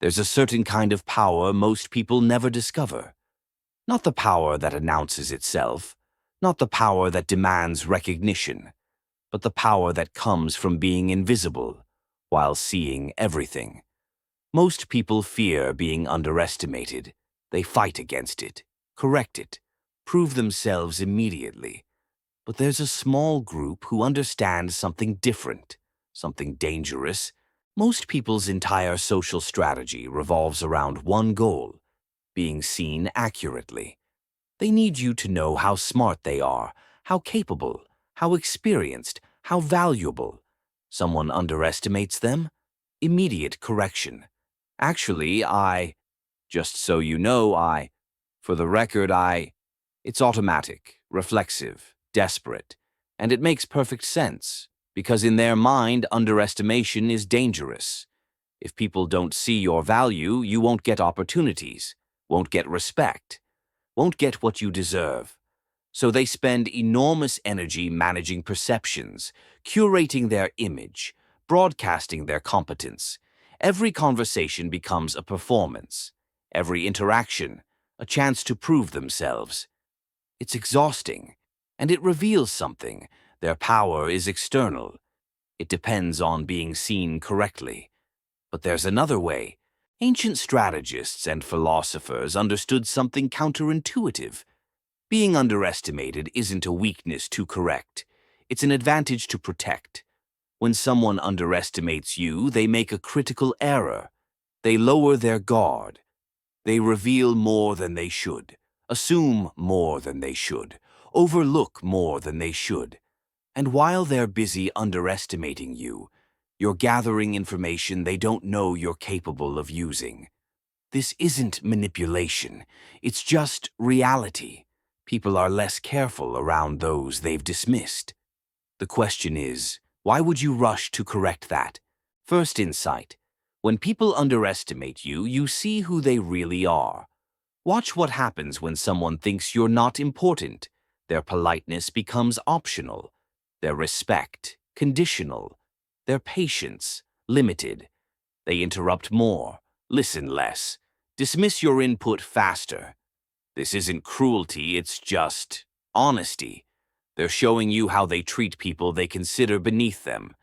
There's a certain kind of power most people never discover. Not the power that announces itself, not the power that demands recognition, but the power that comes from being invisible while seeing everything. Most people fear being underestimated. They fight against it, correct it, prove themselves immediately. But there's a small group who understands something different, something dangerous. Most people's entire social strategy revolves around one goal: being seen accurately. They need you to know how smart they are, how capable, how experienced, how valuable. Someone underestimates them? Immediate correction. Actually, just so you know, for the record, it's automatic, reflexive, desperate, and it makes perfect sense, because in their mind, underestimation is dangerous. If people don't see your value, you won't get opportunities, won't get respect, won't get what you deserve. So they spend enormous energy managing perceptions, curating their image, broadcasting their competence. Every conversation becomes a performance. Every interaction, a chance to prove themselves. It's exhausting, and it reveals something. Their power is external. It depends on being seen correctly. But there's another way. Ancient strategists and philosophers understood something counterintuitive. Being underestimated isn't a weakness to correct. It's an advantage to protect. When someone underestimates you, they make a critical error. They lower their guard. They reveal more than they should, assume more than they should, overlook more than they should. And while they're busy underestimating you, you're gathering information they don't know you're capable of using. This isn't manipulation. It's just reality. People are less careful around those they've dismissed. The question is, why would you rush to correct that? First insight. When people underestimate you, you see who they really are. Watch what happens when someone thinks you're not important. Their politeness becomes optional. Their respect, conditional. Their patience, limited. They interrupt more, listen less, dismiss your input faster. This isn't cruelty, it's just honesty. They're showing you how they treat people they consider beneath them,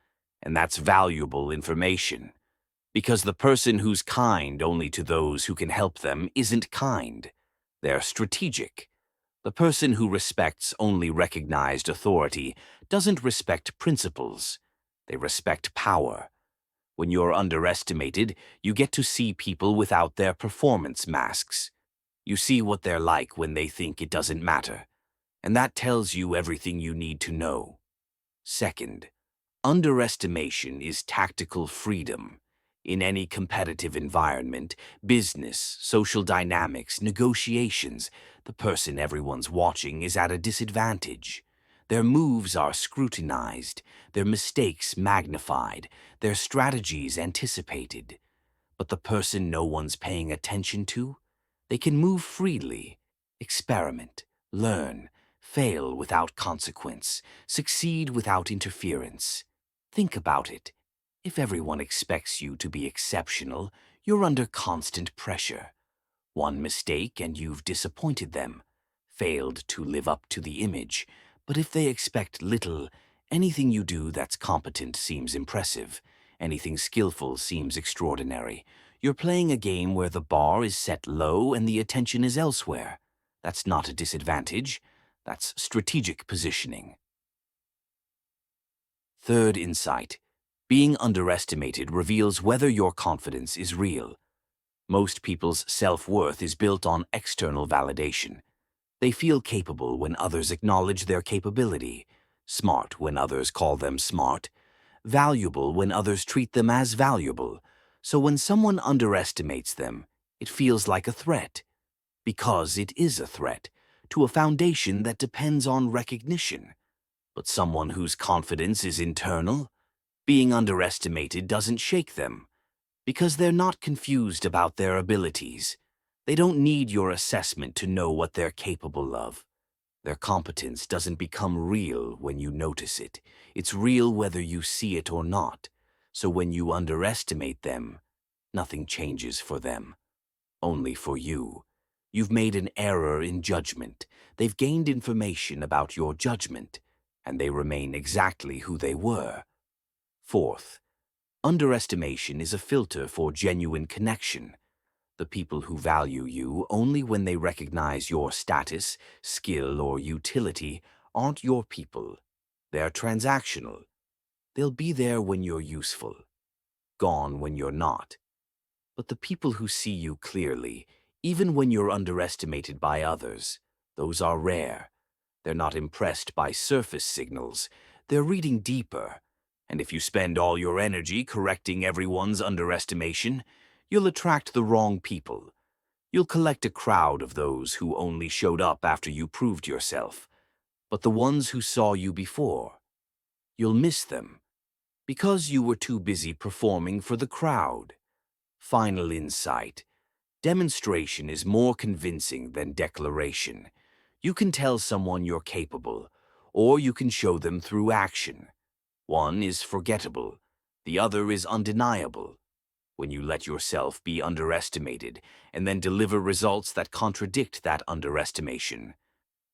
and that's valuable information. Because the person who's kind only to those who can help them isn't kind. They're strategic. The person who respects only recognized authority doesn't respect principles. They respect power. When you're underestimated, you get to see people without their performance masks. You see what they're like when they think it doesn't matter. And that tells you everything you need to know. Second, underestimation is tactical freedom. In any competitive environment, business, social dynamics, negotiations, the person everyone's watching is at a disadvantage. Their moves are scrutinized, their mistakes magnified, their strategies anticipated. But the person no one's paying attention to? They can move freely, experiment, learn, fail without consequence, succeed without interference. Think about it. If everyone expects you to be exceptional, you're under constant pressure. One mistake and you've disappointed them, failed to live up to the image. But if they expect little, anything you do that's competent seems impressive. Anything skillful seems extraordinary. You're playing a game where the bar is set low and the attention is elsewhere. That's not a disadvantage. That's strategic positioning. Third insight. Being underestimated reveals whether your confidence is real. Most people's self-worth is built on external validation. They feel capable when others acknowledge their capability, smart when others call them smart, valuable when others treat them as valuable. So when someone underestimates them, it feels like a threat. Because it is a threat to a foundation that depends on recognition. But someone whose confidence is internal, being underestimated doesn't shake them. Because they're not confused about their abilities. They don't need your assessment to know what they're capable of. Their competence doesn't become real when you notice it. It's real whether you see it or not. So when you underestimate them, Nothing changes for them, only for you. You've made an error in judgment. They've gained information about your judgment, and they remain exactly who they were. Fourth, underestimation is a filter for genuine connection. The people who value you only when they recognize your status, skill, or utility aren't your people. They're transactional. They'll be there when you're useful, gone when you're not. But the people who see you clearly, even when you're underestimated by others, those are rare. They're not impressed by surface signals. They're reading deeper. And if you spend all your energy correcting everyone's underestimation, you'll attract the wrong people. You'll collect a crowd of those who only showed up after you proved yourself. But the ones who saw you before, you'll miss them because you were too busy performing for the crowd. Final insight. Demonstration is more convincing than declaration. You can tell someone you're capable, or you can show them through action. One is forgettable, the other is undeniable. When you let yourself be underestimated and then deliver results that contradict that underestimation,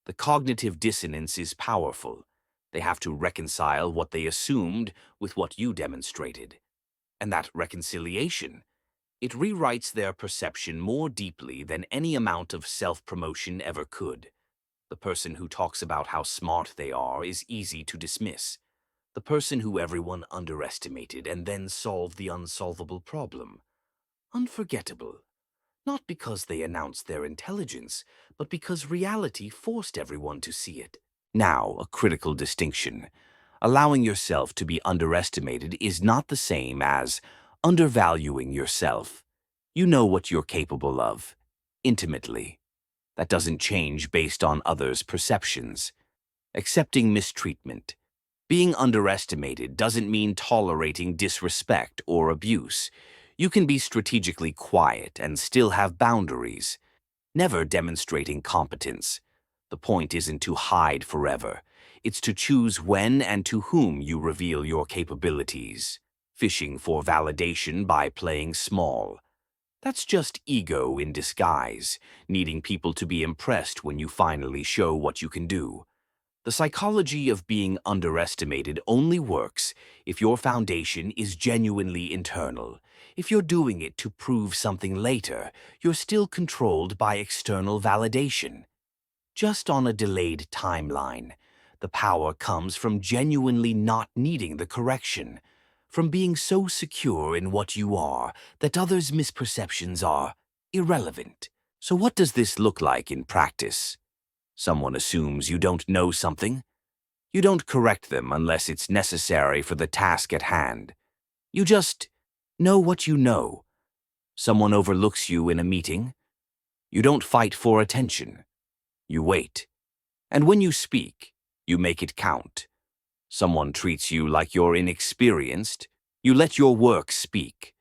the cognitive dissonance is powerful. They have to reconcile what they assumed with what you demonstrated. And that reconciliation, it rewrites their perception more deeply than any amount of self-promotion ever could. The person who talks about how smart they are is easy to dismiss. The person who everyone underestimated and then solved the unsolvable problem. Unforgettable. Not because they announced their intelligence, but because reality forced everyone to see it. Now, a critical distinction. Allowing yourself to be underestimated is not the same as undervaluing yourself. You know what you're capable of, intimately. That doesn't change based on others' perceptions. Accepting mistreatment. Being underestimated doesn't mean tolerating disrespect or abuse. You can be strategically quiet and still have boundaries, never demonstrating competence. The point isn't to hide forever. It's to choose when and to whom you reveal your capabilities. Fishing for validation by playing small. That's just ego in disguise, needing people to be impressed when you finally show what you can do. The psychology of being underestimated only works if your foundation is genuinely internal. If you're doing it to prove something later, you're still controlled by external validation. Just on a delayed timeline. The power comes from genuinely not needing the correction, from being so secure in what you are that others' misperceptions are irrelevant. So what does this look like in practice? Someone assumes you don't know something. You don't correct them unless it's necessary for the task at hand. You just know what you know. Someone overlooks you in a meeting. You don't fight for attention. You wait. And when you speak, you make it count. Someone treats you like you're inexperienced. You let your work speak.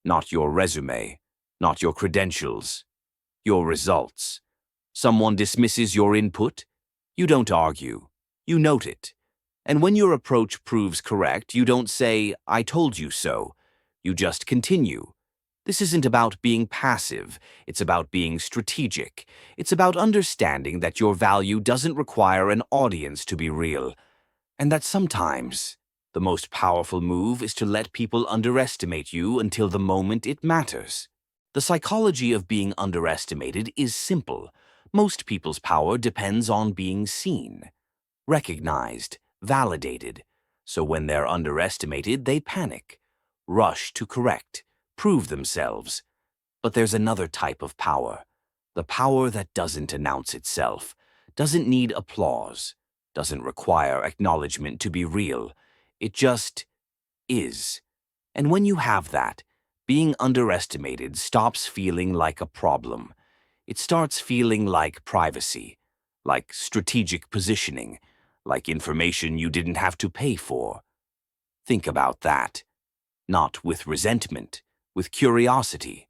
Not your resume, not your credentials, your results. Someone dismisses your input. You don't argue. You note it. And when your approach proves correct, you don't say, "I told you so." You just continue. This isn't about being passive. It's about being strategic. It's about understanding that your value doesn't require an audience to be real, and that sometimes the most powerful move is to let people underestimate you until the moment it matters. The psychology of being underestimated is simple. Most people's power depends on being seen, recognized, validated. So when they're underestimated, they panic, rush to correct, prove themselves. But there's another type of power, the power that doesn't announce itself, doesn't need applause, doesn't require acknowledgement to be real. It just is. And when you have that, being underestimated stops feeling like a problem. It starts feeling like privacy, like strategic positioning, like information you didn't have to pay for. Think about that. Not with resentment, with curiosity.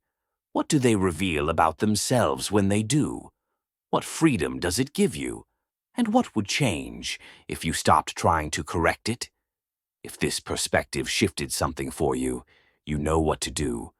What do they reveal about themselves when they do? What freedom does it give you? And what would change if you stopped trying to correct it? If this perspective shifted something for you, you know what to do.